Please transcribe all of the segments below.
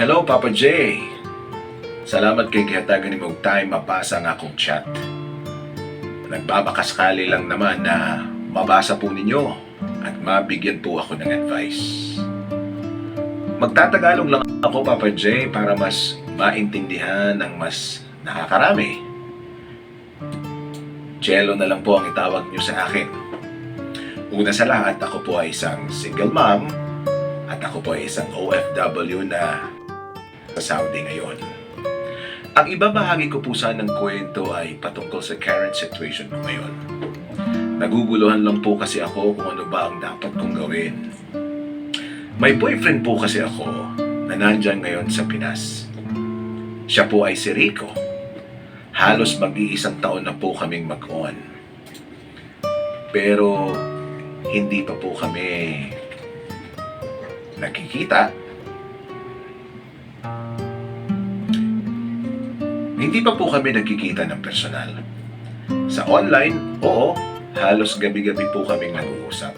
Hello, Papa J. Salamat kay gihatagan ni mong time mabasa ang akong chat. Nagbabakasakali lang naman na mabasa po ninyo at mabigyan po ako ng advice. Magtatagalog lang ako, Papa J, para mas maintindihan ng mas nakakarami. Jello na lang po ang itawag niyo sa akin. Una sa lahat, ako po ay isang single mom at ako po ay isang OFW na sa Saudi ngayon. Ang ibabahagi ko po sanang kwento ay patungkol sa current situation ko ngayon. Naguguluhan lang po kasi ako kung ano ba ang dapat kong gawin. May boyfriend po kasi ako na nandyan ngayon sa Pinas. Siya po ay si Rico. Halos mag-iisang taon na po kaming mag-on. Pero hindi pa po kami nakikita. Hindi pa po kami nagkikita ng personal. Sa online, oo, halos gabi-gabi po kaming nag-uusap.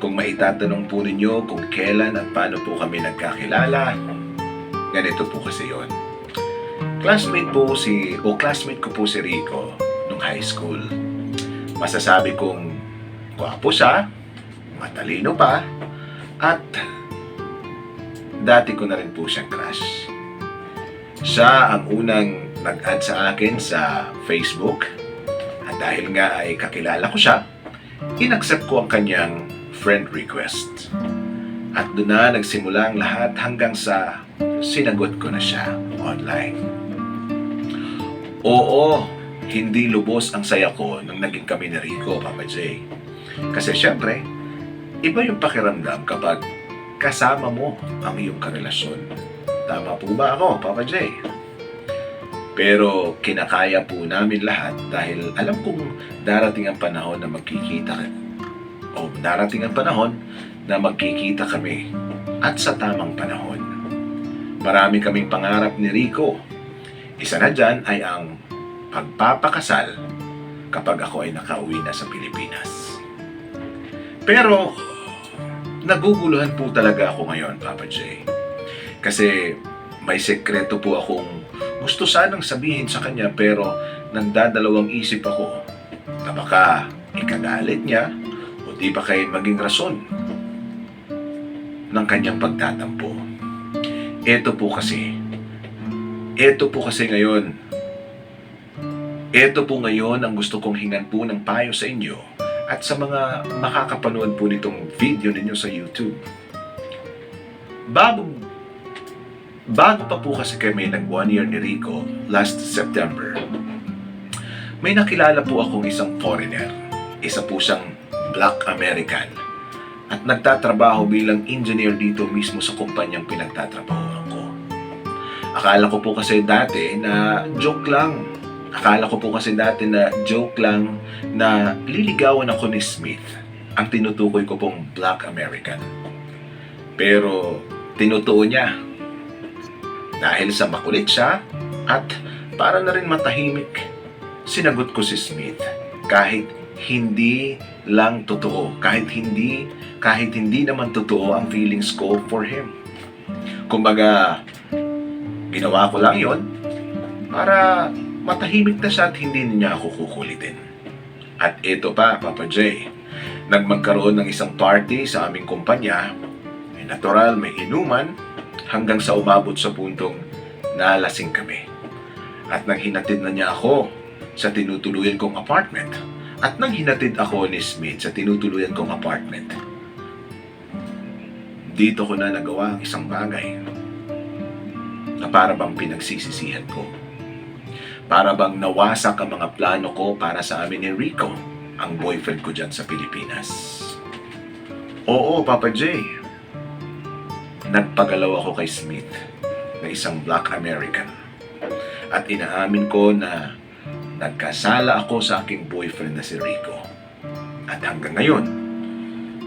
Kung maitatanong po ninyo kung kailan at paano po kami nagkakilala, ganito po kasi yon. Classmate ko po si Rico nung high school. Masasabi kong gwapo siya, matalino pa, at dati ko na rin po siyang crush. Siya ang unang nag-add sa akin sa Facebook at dahil nga ay kakilala ko siya, inaccept ko ang kanyang friend request. At doon na nagsimula ang lahat hanggang sa sinagot ko na siya online. Oo, hindi lubos ang saya ko nung naging kami ni Rico, Papa J. Kasi syempre, iba yung pakiramdam kapag kasama mo ang iyong karelasyon. Tama po ba ako, Papa J? Pero kinakaya po namin lahat dahil alam kong darating ang panahon na magkikita kami at sa tamang panahon. Marami kaming pangarap ni Rico. Isa na dyan ay ang pagpapakasal kapag ako ay nakauwi na sa Pilipinas. Pero naguguluhan po talaga ako ngayon, Papa J. Kasi may sekreto po akong gusto sanang sabihin sa kanya pero nagdadalawang isip ako na baka ikagalit niya o di ba kay maging rason ng kanyang pagtatampo. Ito po ngayon ang gusto kong hingan po ng payo sa inyo at sa mga makakapanood po nitong video ninyo sa YouTube. Bago pa po kasi kami nag 1 year ni Rico last September, may nakilala po akong isang foreigner. Isa po siyang Black American at nagtatrabaho bilang engineer dito mismo sa kumpanyang pinagtatrabahoan ko. Akala ko po kasi dati na joke lang na liligawan ako ni Smith, ang tinutukoy ko pong Black American. Pero tinutuon niya. Dahil sa makulit siya at para na rin matahimik, sinagot ko si Smith kahit hindi naman totoo ang feelings ko for him. Kumbaga, ginawa ko lang yon para matahimik na siya at hindi niya ako kukulitin. At ito pa, Papa J, magkaroon ng isang party sa aming kumpanya. May natural, may inuman, hanggang sa umabot sa puntong nalasing kami. At nang hinatid na niya ako sa tinutuluyan kong apartment, at nang hinatid ako ni Smith sa tinutuluyan kong apartment, dito ko na nagawa ang isang bagay na para bang pinagsisisihan ko. Para bang nawasak ang mga plano ko para sa amin ni Rico, ang boyfriend ko dyan sa Pilipinas. Oo, Papa J. Nagpagalaw ako kay Smith na isang Black American. At inaamin ko na nagkasala ako sa aking boyfriend na si Rico. At hanggang ngayon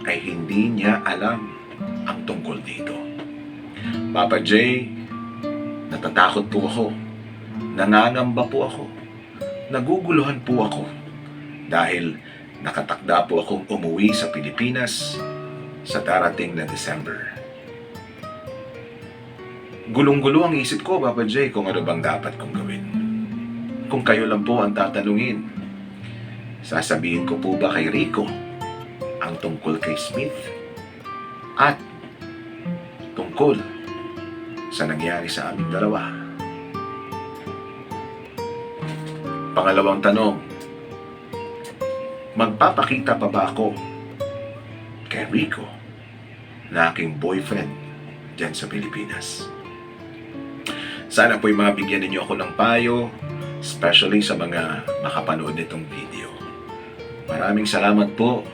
ay hindi niya alam ang tungkol dito. Papa J, natatakot po ako. Nangangamba po ako. Naguguluhan po ako. Dahil nakatakda po akong umuwi sa Pilipinas sa darating na December. Gulong-gulo ang isip ko, Papa J, kung ano bang dapat kong gawin. Kung kayo lang po ang tatanungin, sasabihin ko po ba kay Rico ang tungkol kay Smith at tungkol sa nangyari sa aming dalawa? Pangalawang tanong, magpapakita pa ba ako kay Rico na aking boyfriend dyan sa Pilipinas? Sana po'y mabigyan ninyo ako ng payo, especially sa mga makapanood nitong video. Maraming salamat po